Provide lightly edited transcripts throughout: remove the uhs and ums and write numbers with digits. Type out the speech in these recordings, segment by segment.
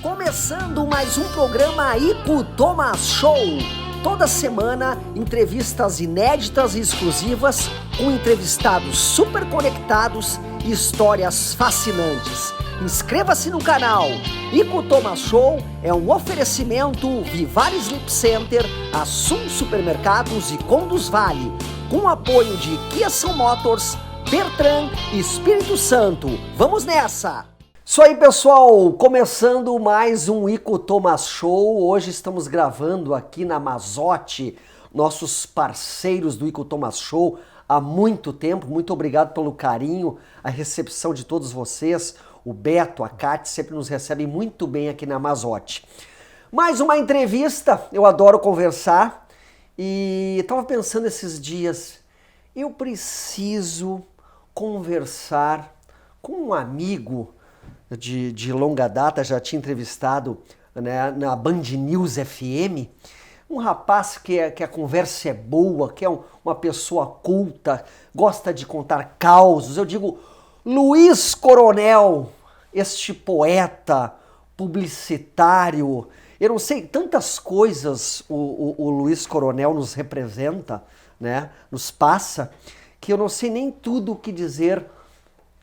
Começando mais um programa Ico Thomas Show. Toda semana, entrevistas inéditas e exclusivas com entrevistados super conectados e histórias fascinantes. Inscreva-se no canal. Ico Thomas Show é um oferecimento Vivares Lip Center, Assum Supermercados e Conduz Vale, com apoio de Kia São Motors, Bertran e Espírito Santo. Vamos nessa! Isso aí, pessoal, começando mais um Ico Thomas Show. Hoje estamos gravando aqui na Mazotti, nossos parceiros do Ico Thomas Show há muito tempo. Muito obrigado pelo carinho, a recepção de todos vocês. O Beto, a Kate sempre nos recebem muito bem aqui na Mazotti. Mais uma entrevista, eu adoro conversar e estava pensando esses dias, eu preciso conversar com um amigo de longa data, já tinha entrevistado, né, na Band News FM, um rapaz que a conversa é boa, que é uma pessoa culta, gosta de contar causos. Eu digo, Luiz Coronel, este poeta, publicitário, eu não sei, tantas coisas o Luiz Coronel nos representa, né, nos passa, que eu não sei nem tudo o que dizer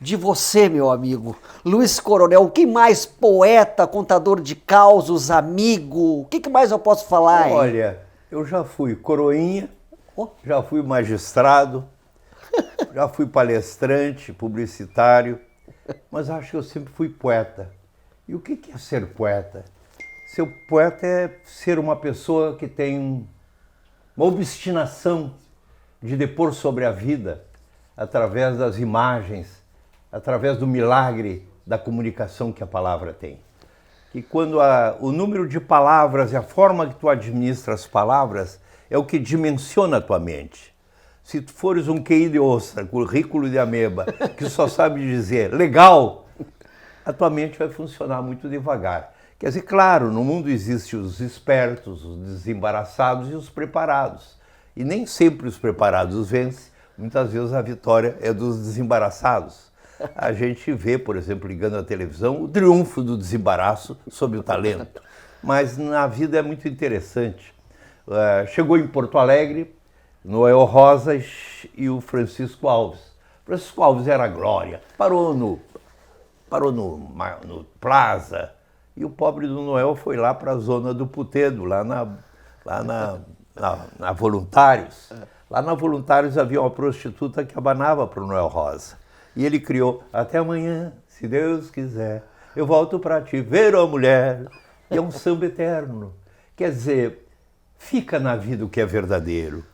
de você, meu amigo. Luiz Coronel, o que mais? Poeta, contador de causos, amigo, o que mais eu posso falar? Olha, eu já fui coroinha, já fui magistrado, já fui palestrante, publicitário, mas acho que eu sempre fui poeta. E o que é ser poeta? Ser poeta é ser uma pessoa que tem uma obstinação de depor sobre a vida através das imagens, através do milagre da comunicação que a palavra tem. Que quando o número de palavras e a forma que tu administra as palavras é o que dimensiona a tua mente. Se tu fores um QI de ostra, currículo de ameba, que só sabe dizer legal, a tua mente vai funcionar muito devagar. Quer dizer, claro, no mundo existem os espertos, os desembaraçados e os preparados. E nem sempre os preparados vencem, muitas vezes a vitória é dos desembaraçados. A gente vê, por exemplo, ligando a televisão, o triunfo do desembaraço sobre o talento. Mas na vida é muito interessante. Chegou em Porto Alegre, Noel Rosas e o Francisco Alves. Francisco Alves era a glória, parou no Plaza, e o pobre do Noel foi lá para a zona do Putedo, lá na Voluntários. Lá na Voluntários havia uma prostituta que abanava para o Noel Rosa. E ele criou, até amanhã, se Deus quiser, eu volto para te ver, ó mulher. E é um samba eterno. Quer dizer, fica na vida o que é verdadeiro.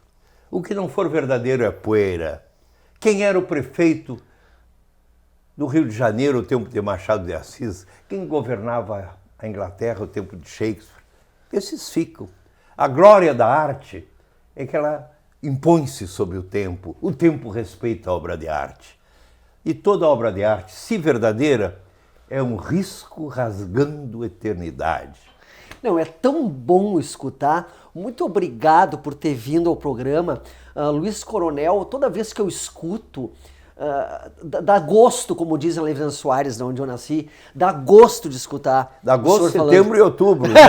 O que não for verdadeiro é poeira. Quem era o prefeito do Rio de Janeiro, o tempo de Machado de Assis? Quem governava a Inglaterra, o tempo de Shakespeare? Esses ficam. A glória da arte é que ela impõe-se sobre o tempo respeita a obra de arte. E toda obra de arte, se verdadeira, é um risco rasgando eternidade. Não, é tão bom escutar. Muito obrigado por ter vindo ao programa. Luiz Coronel, toda vez que eu escuto, dá gosto, como diz a Levian Soares, onde eu nasci, dá gosto de escutar. Dá gosto setembro e outubro. Né?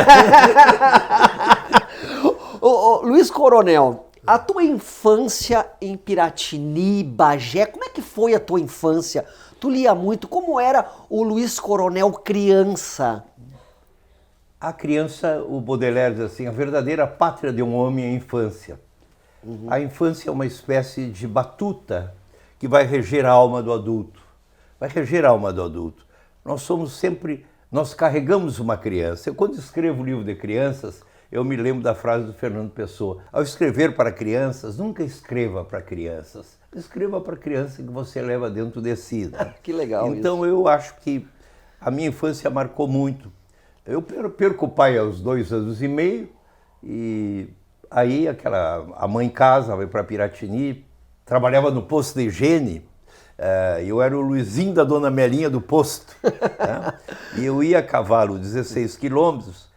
Luiz Coronel, a tua infância em Piratini, Bagé, como é que foi a tua infância? Tu lia muito, como era o Luiz Coronel criança? A criança, o Baudelaire diz assim, a verdadeira pátria de um homem é a infância. Uhum. A infância é uma espécie de batuta que vai reger a alma do adulto. Vai reger a alma do adulto. Nós carregamos uma criança. Eu, quando escrevo o livro de crianças, eu me lembro da frase do Fernando Pessoa. Ao escrever para crianças, nunca escreva para crianças. Escreva para a criança que você leva dentro de si. Né? Que legal então, isso. Eu acho que a minha infância marcou muito. Eu perco o pai aos 2 anos e meio, e aí a mãe em casa, vai para Piratini, trabalhava no posto de higiene, eu era o Luizinho da Dona Melinha do posto, né? E eu ia a cavalo 16 quilômetros,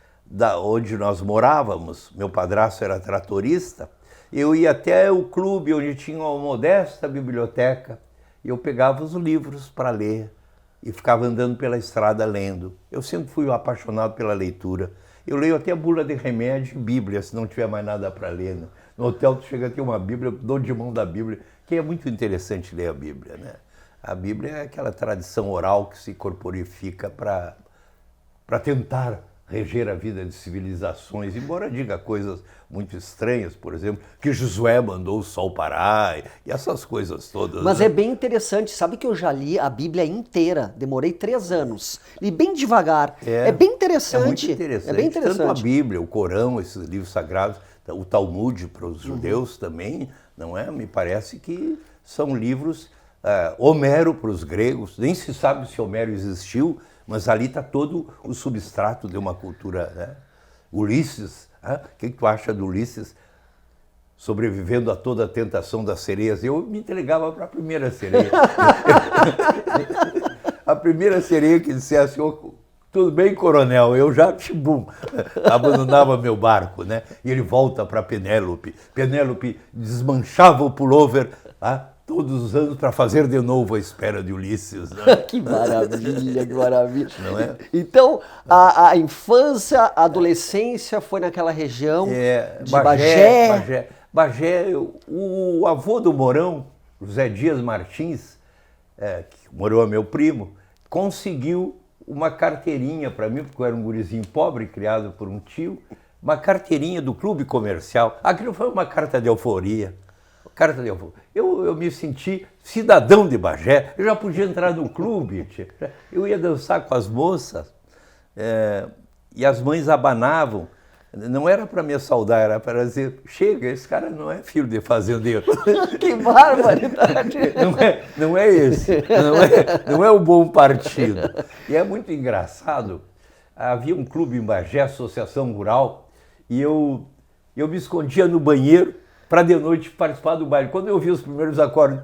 onde nós morávamos, meu padrasto era tratorista, eu ia até o clube onde tinha uma modesta biblioteca, e eu pegava os livros para ler, e ficava andando pela estrada lendo. Eu sempre fui apaixonado pela leitura. Eu leio até a bula de remédio e Bíblia, se não tiver mais nada para ler, né? No hotel tu chega a ter uma Bíblia, eu dou de mão da Bíblia, que é muito interessante ler a Bíblia, né? A Bíblia é aquela tradição oral que se corporifica para tentar reger a vida de civilizações, embora diga coisas muito estranhas, por exemplo, que Josué mandou o sol parar e essas coisas todas. Mas né? é bem interessante, sabe que eu já li a Bíblia inteira, demorei 3 anos, li bem devagar, é bem interessante. É muito interessante, é bem interessante. Tanto a Bíblia, o Corão, esses livros sagrados, o Talmud para os judeus também, não é? Me parece que são livros, Homero para os gregos, nem se sabe se Homero existiu, mas ali está todo o substrato de uma cultura, né? Ulisses, o que tu acha do Ulisses sobrevivendo a toda a tentação das sereias? Eu me entregava para a primeira sereia. A primeira sereia que dissesse, tudo bem, coronel, eu já, abandonava meu barco, né? E ele volta para Penélope. Penélope desmanchava o pullover, todos os anos para fazer de novo a espera de Ulisses. Né? Que maravilha, que maravilha. Não é? Então, a infância, a adolescência foi naquela região de Bagé. Bagé, o avô do Mourão, José Dias Martins, que morou meu primo, conseguiu uma carteirinha para mim, porque eu era um gurizinho pobre, criado por um tio, uma carteirinha do clube comercial. Aquilo foi uma carta de euforia. Eu me senti cidadão de Bagé, eu já podia entrar no clube, eu ia dançar com as moças, e as mães abanavam, não era para me saudar, era para dizer, chega, esse cara não é filho de fazendeiro. Que barbaridade! Não é esse, não é o bom partido. E é muito engraçado, havia um clube em Bagé, Associação Rural, e eu me escondia no banheiro, para de noite participar do baile. Quando eu vi os primeiros acordes,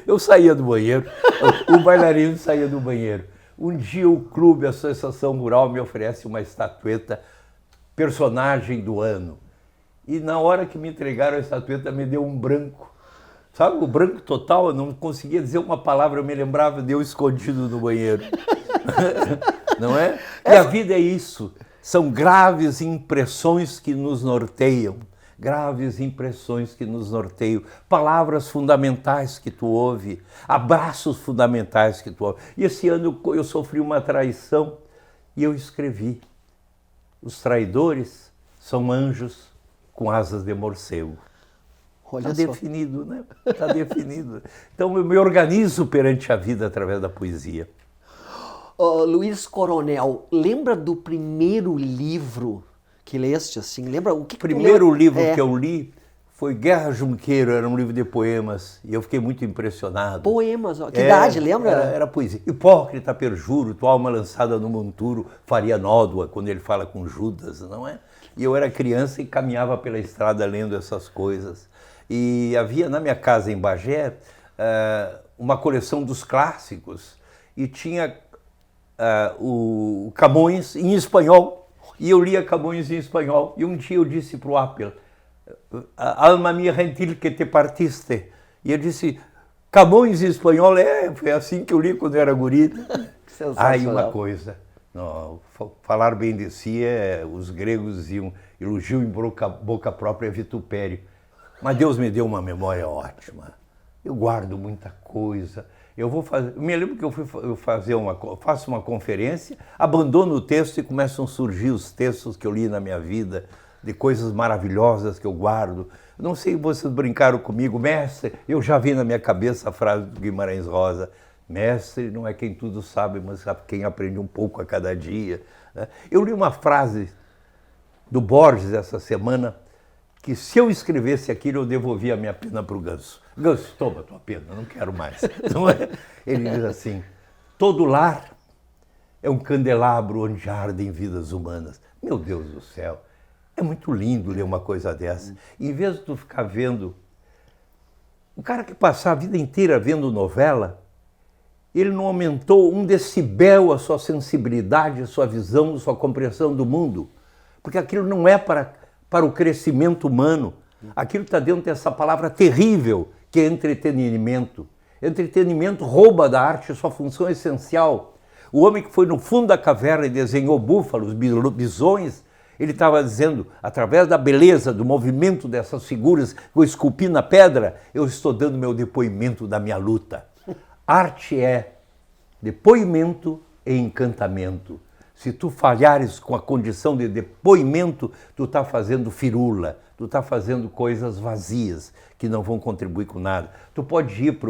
eu saía do banheiro, o bailarino saía do banheiro. Um dia o clube, a Associação Rural, me oferece uma estatueta personagem do ano. E na hora que me entregaram a estatueta, me deu um branco. Sabe, o branco total, eu não conseguia dizer uma palavra, eu me lembrava de eu escondido no banheiro. Não é? E a vida é isso, são graves impressões que nos norteiam. Graves impressões que nos norteiam, palavras fundamentais que tu ouve, abraços fundamentais que tu ouve. E esse ano eu sofri uma traição e eu escrevi: os traidores são anjos com asas de morcego. Está definido, né? Está definido. Então eu me organizo perante a vida através da poesia. Luiz Coronel, lembra do primeiro livro que leste, assim, lembra o que O primeiro livro que eu li foi Guerra Junqueiro, era um livro de poemas, e eu fiquei muito impressionado. Poemas, que idade, lembra? Era poesia. Hipócrita, perjuro, tua alma lançada no monturo, faria nódoa, quando ele fala com Judas, não é? E eu era criança e caminhava pela estrada lendo essas coisas. E havia na minha casa em Bagé uma coleção dos clássicos, e tinha o Camões em espanhol, e eu lia Camões em espanhol, e um dia eu disse para o Apple, alma minha gentil que te partiste, e eu disse, Camões em espanhol, foi assim que eu li quando eu era guri. E uma coisa, falar bem de si, os gregos diziam, elogio em boca própria é vitupério, mas Deus me deu uma memória ótima, eu guardo muita coisa. Eu me lembro que eu faço uma conferência, abandono o texto e começam a surgir os textos que eu li na minha vida, de coisas maravilhosas que eu guardo. Não sei se vocês brincaram comigo, mestre, eu já vi na minha cabeça a frase do Guimarães Rosa, mestre não é quem tudo sabe, mas quem aprende um pouco a cada dia. Eu li uma frase do Borges essa semana, que se eu escrevesse aquilo, eu devolvia a minha pena para o Ganso. Ganso, toma a tua pena, não quero mais. Não é? Ele diz assim, todo lar é um candelabro onde ardem vidas humanas. Meu Deus do céu, é muito lindo ler uma coisa dessa. Em vez de tu ficar vendo... O cara que passar a vida inteira vendo novela, ele não aumentou 1 decibel a sua sensibilidade, a sua visão, a sua compreensão do mundo. Porque aquilo não é para o crescimento humano. Aquilo está dentro dessa palavra terrível, que é entretenimento. Entretenimento rouba da arte sua função essencial. O homem que foi no fundo da caverna e desenhou búfalos, bisões, ele estava dizendo, através da beleza, do movimento dessas figuras que eu esculpi na pedra, eu estou dando meu depoimento da minha luta. Arte é depoimento e encantamento. Se tu falhares com a condição de depoimento, tu está fazendo firula, tu está fazendo coisas vazias, que não vão contribuir com nada. Tu pode ir para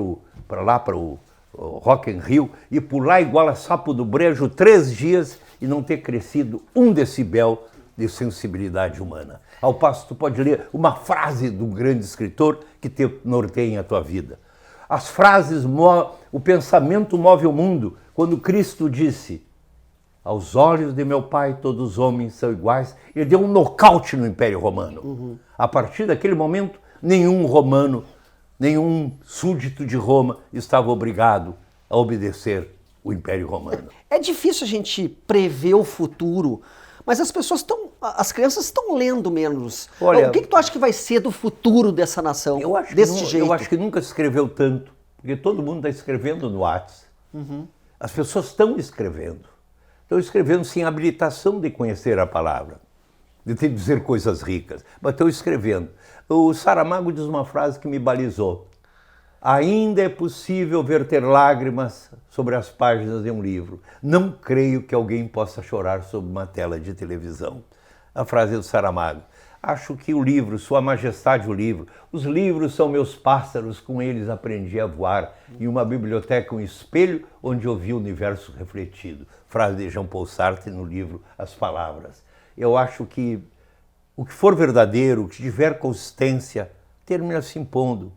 o Rock in Rio e pular igual a sapo do brejo 3 dias e não ter crescido 1 decibel de sensibilidade humana. Ao passo, tu pode ler uma frase de um grande escritor que te norteia a tua vida. As frases, o pensamento move o mundo. Quando Cristo disse, aos olhos de meu Pai todos os homens são iguais, ele deu um nocaute no Império Romano. A partir daquele momento, nenhum romano, nenhum súdito de Roma estava obrigado a obedecer o Império Romano. É difícil a gente prever o futuro, mas as crianças estão lendo menos. Olha, o que tu acha que vai ser do futuro dessa nação, desse jeito? Eu acho que nunca se escreveu tanto, porque todo mundo está escrevendo no WhatsApp. As pessoas estão escrevendo sem habilitação de conhecer a palavra, de dizer coisas ricas, mas estão escrevendo. O Saramago diz uma frase que me balizou. Ainda é possível verter lágrimas sobre as páginas de um livro. Não creio que alguém possa chorar sobre uma tela de televisão. A frase do Saramago. Acho que o livro, Sua Majestade o livro, os livros são meus pássaros, com eles aprendi a voar. E uma biblioteca, um espelho, onde eu vi o universo refletido. Frase de Jean-Paul Sartre no livro As Palavras. Eu acho que o que for verdadeiro, o que tiver consistência, termina se impondo.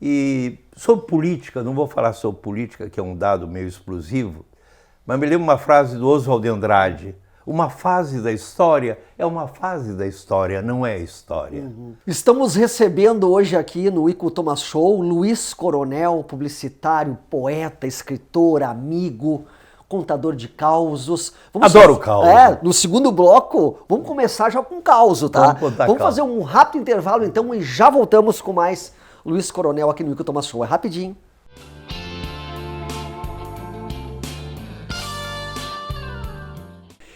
E sobre política, não vou falar sobre política, que é um dado meio explosivo, mas me lembro uma frase do Oswald de Andrade. Uma fase da história é uma fase da história, não é história. Estamos recebendo hoje aqui no Ico Thomas Show Luiz Coronel, publicitário, poeta, escritor, amigo, contador de causos. Adoro causos. No segundo bloco, vamos começar já com causo, tá? Vamos fazer um rápido intervalo então e já voltamos com mais Luiz Coronel aqui no Ico Thomas Show. É rapidinho.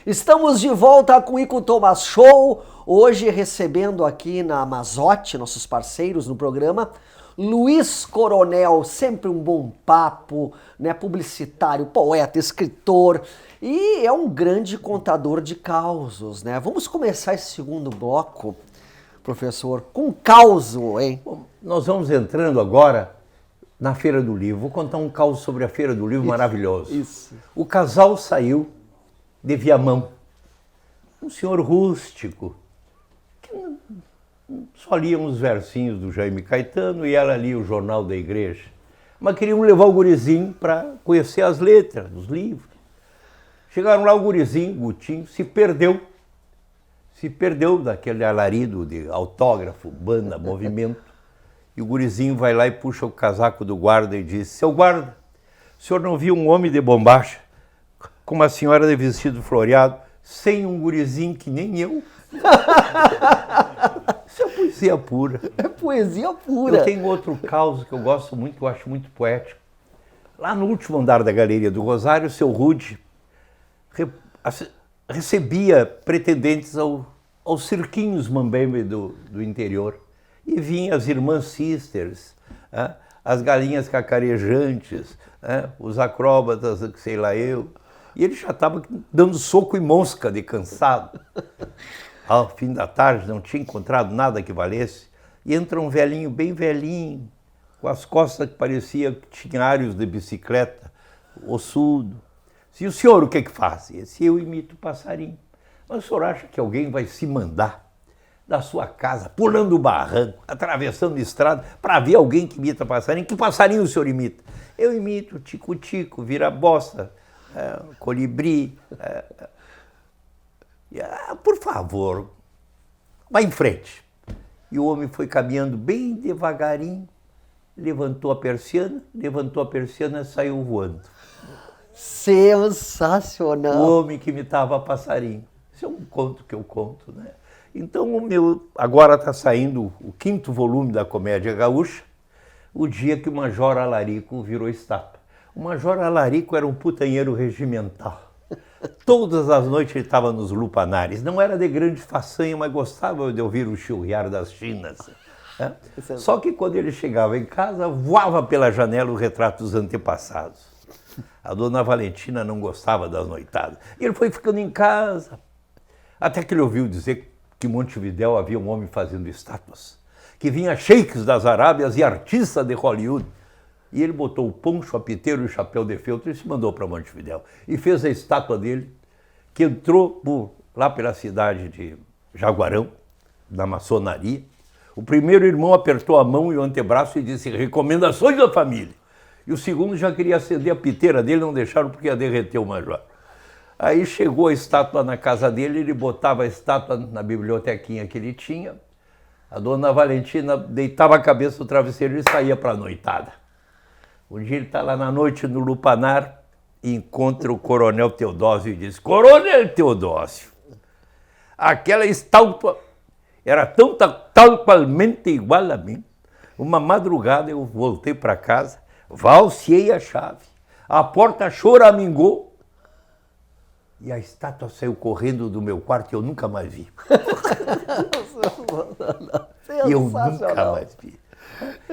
Estamos de volta com o Ico Thomas Show, hoje recebendo aqui na Amazote, nossos parceiros no programa, Luiz Coronel, sempre um bom papo, né? Publicitário, poeta, escritor e é um grande contador de causos, né? Vamos começar esse segundo bloco, professor, com causo, hein? Bom, nós vamos entrando agora na Feira do Livro. Vou contar um caos sobre a Feira do Livro maravilhoso. Isso. O casal saiu de Viamão, um senhor rústico, que só lia uns versinhos do Jaime Caetano e ela lia o jornal da igreja. Mas queriam levar o gurizinho para conhecer as letras dos livros. Chegaram lá, o gurizinho, Gutinho, se perdeu daquele alarido de autógrafo, banda, movimento. E o gurizinho vai lá e puxa o casaco do guarda e diz: seu guarda, o senhor não viu um homem de bombacha com uma senhora de vestido floreado, sem um gurizinho que nem eu? Isso é poesia pura. É poesia pura. Eu tenho outro caos que eu gosto muito, que eu acho muito poético. Lá no último andar da Galeria do Rosário, o seu Rude recebia pretendentes aos cirquinhos mambembe do interior. E vinham as irmãs sisters, as galinhas cacarejantes, os acróbatas, sei lá eu. E ele já estava dando soco e mosca de cansado. Ao fim da tarde, não tinha encontrado nada que valesse. E entra um velhinho, bem velhinho, com as costas que parecia que tinha aros de bicicleta, ossudo. E o senhor o que faz? Esse eu imito o passarinho. Mas o senhor acha que alguém vai se mandar da sua casa, pulando o barranco, atravessando a estrada, para ver alguém que imita passarinho? Que passarinho o senhor imita? Eu imito tico-tico, vira-bosta, colibri. Por favor, vá em frente. E o homem foi caminhando bem devagarinho, levantou a persiana e saiu voando. Sensacional! O homem que imitava passarinho. Isso é um conto que eu conto, né? Então agora está saindo o 5º volume da Comédia Gaúcha. o dia que o Major Alarico virou estátua. O Major Alarico era um putanheiro regimental. Todas as noites ele estava nos lupanares. Não era de grande façanha, mas gostava de ouvir o churriar das chinas. Né? Só que quando ele chegava em casa, voava pela janela o retrato dos antepassados. A dona Valentina não gostava das noitadas. E ele foi ficando em casa. Até que ele ouviu dizer que em Montevidéu havia um homem fazendo estátuas. Que vinha sheiks das Arábias e artistas de Hollywood. E ele botou o poncho, a piteiro e o chapéu de feltro e se mandou para Montevidéu. E fez a estátua dele, que entrou lá pela cidade de Jaguarão, na maçonaria. O primeiro irmão apertou a mão e o antebraço e disse: recomendações da família. E o segundo já queria acender a piteira dele, não deixaram porque ia derreter o Major. Aí chegou a estátua na casa dele, ele botava a estátua na bibliotequinha que ele tinha. A dona Valentina deitava a cabeça no travesseiro e saía para a noitada. Um dia ele está lá na noite no lupanar e encontra o coronel Teodósio e diz: Coronel Teodósio, aquela estátua era talmente igual a mim. Uma madrugada eu voltei para casa, valseei a chave, a porta choramingou e a estátua saiu correndo do meu quarto e eu nunca mais vi. E eu nunca mais vi.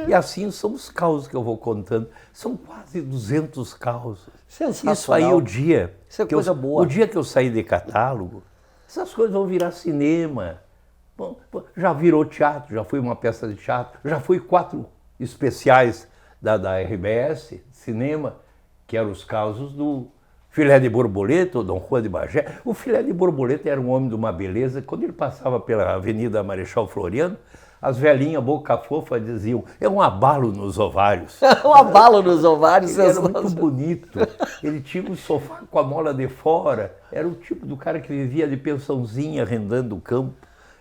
E assim são os causos que eu vou contando. São quase 200 causos. Sensacional. Isso aí é o dia. Isso é coisa boa. O dia que eu saí de catálogo, essas coisas vão virar cinema. Bom, já virou teatro, já fui uma peça de teatro, já fui 4 especiais da RBS, cinema, que eram os casos do Filé de Borboleta, o Dom Juan de Bagé. O Filé de Borboleta era um homem de uma beleza. Quando ele passava pela Avenida Marechal Floriano, as velhinhas boca fofa diziam: é um abalo nos ovários. Um abalo nos ovários. Ele era muito bonito. Ele tinha um sofá com a mola de fora. Era o tipo do cara que vivia de pensãozinha rendando o campo.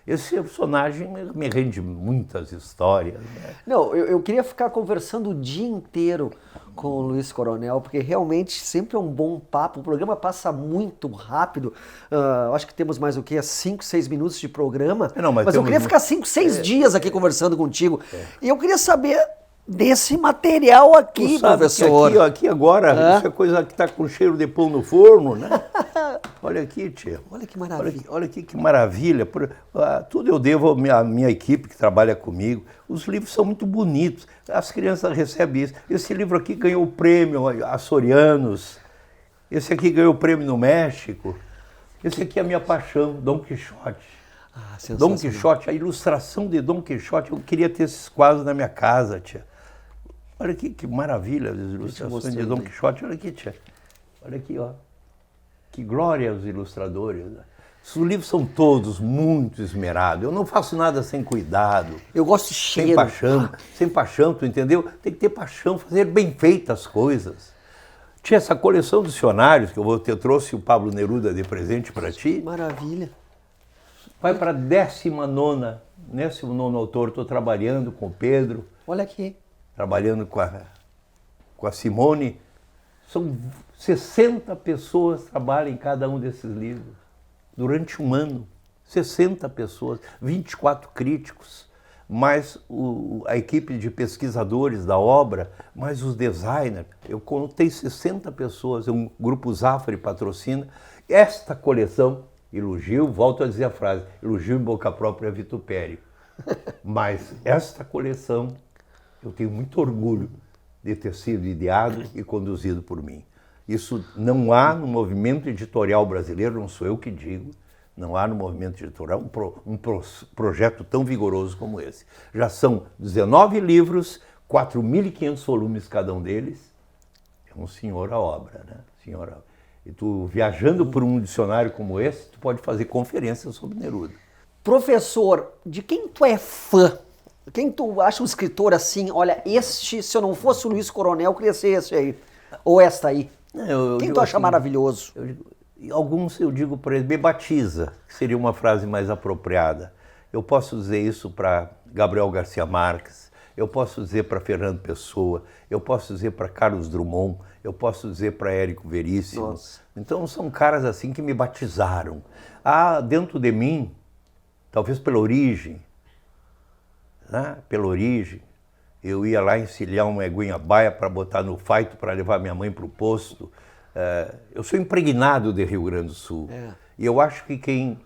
Esse personagem me rende muitas histórias. Né? Não, eu queria ficar conversando o dia inteiro com o Luiz Coronel, porque realmente sempre é um bom papo. O programa passa muito rápido. Acho que temos mais o quê? 5, 6 minutos de programa. Não, mas eu queria ficar 5, 6 dias aqui conversando contigo. E eu queria saber desse material aqui, professor. Aqui agora, isso é coisa que está com cheiro de pão no forno, né? Olha aqui, tia. Olha que maravilha. Olha aqui que maravilha. Tudo eu devo à minha equipe que trabalha comigo. Os livros são muito bonitos. As crianças recebem isso. Esse livro aqui ganhou o prêmio Açorianos. Esse aqui ganhou o prêmio no México. Esse aqui é a minha paixão, Dom Quixote. Dom Quixote, a ilustração de Dom Quixote. Eu queria ter esses quadros na minha casa, tia. Olha aqui que maravilha as ilustrações de Dom Quixote. Olha aqui, tia. Olha aqui, ó. Que glória aos ilustradores. Os livros são todos muito esmerados. Eu não faço nada sem cuidado. Eu gosto de cheiro. Sem paixão, tu entendeu? Tem que ter paixão, fazer bem feitas as coisas. Tinha essa coleção de dicionários que eu trouxe o Pablo Neruda de presente para ti. Maravilha. Vai para a 19ª, 19º autor. Estou trabalhando com o Pedro. Olha aqui. Trabalhando com a Simone. São 60 pessoas que trabalham em cada um desses livros. Durante um ano. 60 pessoas, 24 críticos, mais a equipe de pesquisadores da obra, mais os designers. Eu contei 60 pessoas, um grupo Zafari patrocina. Esta coleção, elogio, volto a dizer a frase, elogio em boca própria é vitupério. Mas esta coleção, eu tenho muito orgulho de ter sido ideado e conduzido por mim. Isso não há no movimento editorial brasileiro, não sou eu que digo, não há no movimento editorial um projeto tão vigoroso como esse. Já são 19 livros, 4.500 volumes cada um deles. É um senhor a obra, né? E tu, viajando por um dicionário como esse, tu pode fazer conferências sobre Neruda. Professor, de quem tu é fã? Quem tu acha um escritor assim, olha, se eu não fosse o Luiz Coronel, eu queria ser esse aí, ou esta aí? Quem tu acha assim, maravilhoso? Alguns eu digo para ele, me batiza, que seria uma frase mais apropriada. Eu posso dizer isso para Gabriel Garcia Marques, eu posso dizer para Fernando Pessoa, eu posso dizer para Carlos Drummond, eu posso dizer para Érico Veríssimo. Nossa. Então são caras assim que me batizaram. Há dentro de mim, talvez pela origem, né? Eu ia lá encilhar uma eguinha-baia para botar no faito para levar minha mãe para o posto. Eu sou impregnado de Rio Grande do Sul. E eu acho que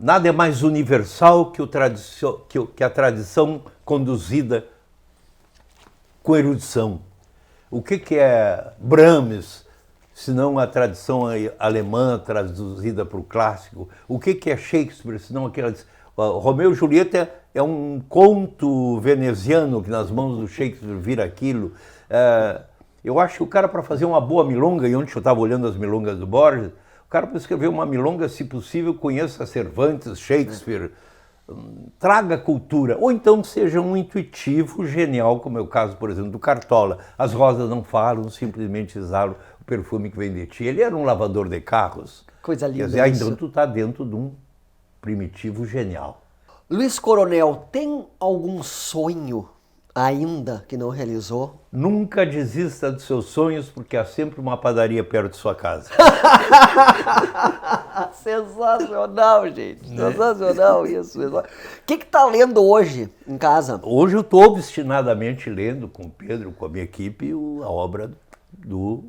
nada é mais universal que a tradição conduzida com erudição. O que é Brahms, se não a tradição alemã traduzida para o clássico? O que é Shakespeare, se não aquela... Romeu e Julieta é um conto veneziano que nas mãos do Shakespeare vira aquilo. Eu acho que o cara, para fazer uma boa milonga, e ontem eu estava olhando as milongas do Borges, o cara, para escrever uma milonga, se possível, conheça Cervantes, Shakespeare, traga cultura. Ou então seja um intuitivo genial, como é o caso, por exemplo, do Cartola. As rosas não falam, simplesmente exalam o perfume que vem de ti. Ele era um lavador de carros. Coisa linda. Quer dizer, então tu está dentro de um primitivo genial. Luiz Coronel, tem algum sonho ainda que não realizou? Nunca desista dos seus sonhos, porque há sempre uma padaria perto de sua casa. Sensacional, gente. Sensacional isso. O que está lendo hoje em casa? Hoje eu estou obstinadamente lendo com o Pedro, com a minha equipe, a obra do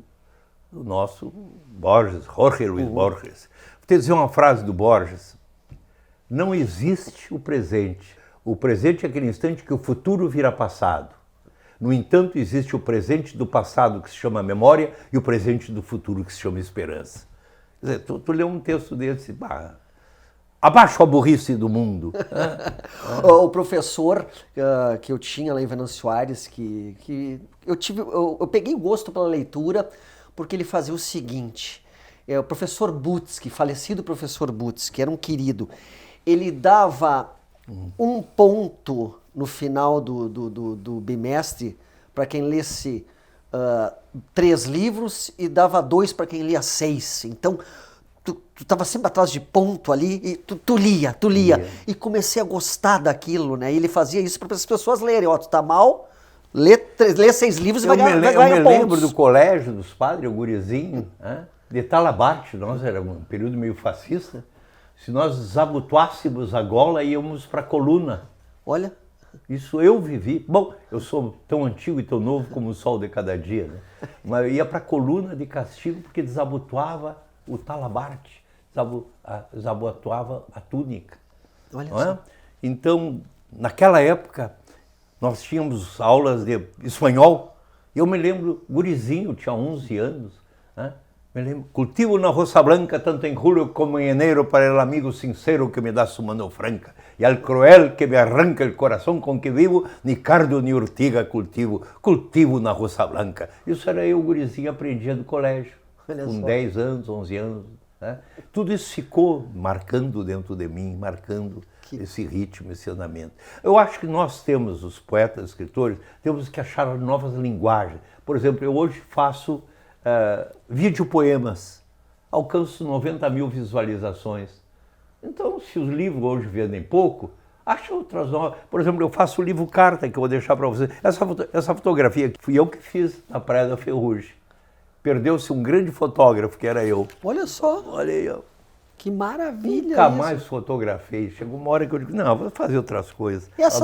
nosso Borges, Jorge Luis Borges. Vou te dizer uma frase do Borges. Não existe o presente. O presente é aquele instante que o futuro vira passado. No entanto, existe o presente do passado que se chama memória e o presente do futuro que se chama esperança. Quer dizer, tu lê um texto desse, abaixo a burrice do mundo. O professor que eu tinha lá em Venâncio Aires, que eu peguei gosto pela leitura porque ele fazia o seguinte, o professor Butzke, falecido professor Butzke, que era um querido, ele dava um ponto no final do bimestre para quem lesse 3 livros e dava 2 para quem lia 6. Então, tu estava sempre atrás de ponto ali e tu lia. E comecei a gostar daquilo, né? E ele fazia isso para as pessoas lerem. Tu tá mal, lê 6 livros e vai ganhar pontos. Eu me lembro do colégio dos padres, o gurizinho, de Talabarte. Nós era um período meio fascista. Se nós desabotoássemos a gola, íamos para a coluna. Olha. Isso eu vivi. Bom, eu sou tão antigo e tão novo como o sol de cada dia, né? Mas eu ia para a coluna de castigo porque desabotoava o talabarte, desabotoava a túnica. Olha só. Então, naquela época, nós tínhamos aulas de espanhol. Eu me lembro, gurizinho, tinha 11 anos, né? Me lembro, cultivo na roça blanca tanto em julio como em enero para o amigo sincero que me dá su mano franca e al cruel que me arranca el corazón con que vivo, ni cardo ni urtiga cultivo na roça blanca. Isso era eu, gurizinho, aprendia no colégio, com 10 anos, 11 anos. Né? Tudo isso ficou marcando dentro de mim, marcando esse ritmo, esse andamento. Eu acho que nós temos, os poetas, escritores, temos que achar novas linguagens. Por exemplo, eu hoje faço videopoemas, alcanço 90 mil visualizações. Então, se os livros hoje vendem pouco, acha outras novas. Por exemplo, eu faço o livro Carta, que eu vou deixar para vocês. Essa fotografia fui eu que fiz na Praia da Ferrugem. Perdeu-se um grande fotógrafo, que era eu. Olha só. Olha aí, ó. Que maravilha. Nunca mais fotografei. Chegou uma hora que eu digo, não, vou fazer outras coisas. E as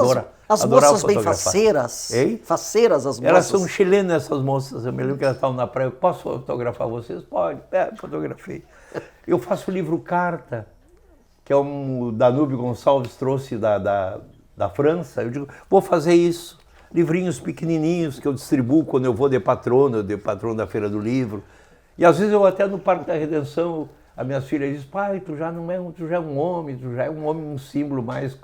moças bem faceiras? Hein? Faceiras as moças? Elas são chilenas, essas moças. Eu me lembro que elas estavam na praia. Posso fotografar vocês? Pode. Fotografei. Eu faço o livro Carta, que é um Danúbio Gonçalves trouxe da França. Eu digo, vou fazer isso. Livrinhos pequenininhos que eu distribuo quando eu vou de patrono da Feira do Livro. E às vezes eu até no Parque da Redenção... As minhas filhas dizem, pai, tu já é um homem, um símbolo mais,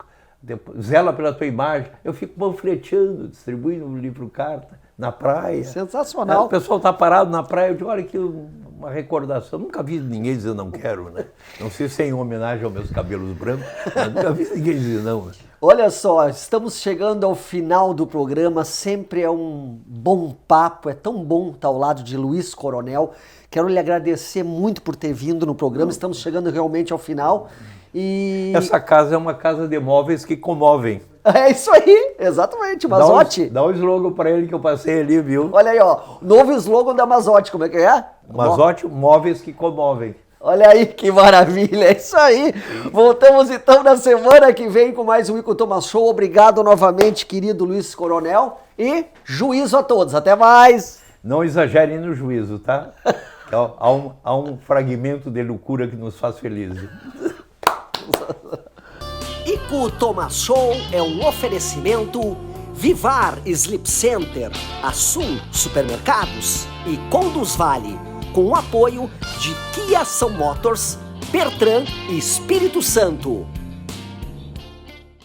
zela pela tua imagem. Eu fico panfleteando, distribuindo o livro Carta na praia. Sensacional. O pessoal está parado na praia, eu digo, olha que uma recordação. Nunca vi ninguém dizer não quero, né? Não sei se é em homenagem aos meus cabelos brancos, mas nunca vi ninguém dizer não. Né? Olha só, estamos chegando ao final do programa, sempre é um bom papo, é tão bom estar ao lado de Luiz Coronel. Quero lhe agradecer muito por ter vindo no programa, estamos chegando realmente ao final. E... Essa casa é uma casa de móveis que comovem. É isso aí, exatamente, Mazotti. Dá um slogan para ele que eu passei ali, viu? Olha aí, ó, novo slogan da Mazotti, como é que é? Mazotti, móveis que comovem. Olha aí que maravilha, é isso aí. Voltamos então na semana que vem com mais um Ico Thomas Show. Obrigado novamente, querido Luiz Coronel, e juízo a todos. Até mais. Não exagerem no juízo, tá? Há um fragmento de loucura que nos faz felizes. Ico Thomas Show é um oferecimento Vivar Sleep Center, Assum Supermercados e Conduz Vale, com o apoio de Kia São Motors, Bertran e Espírito Santo.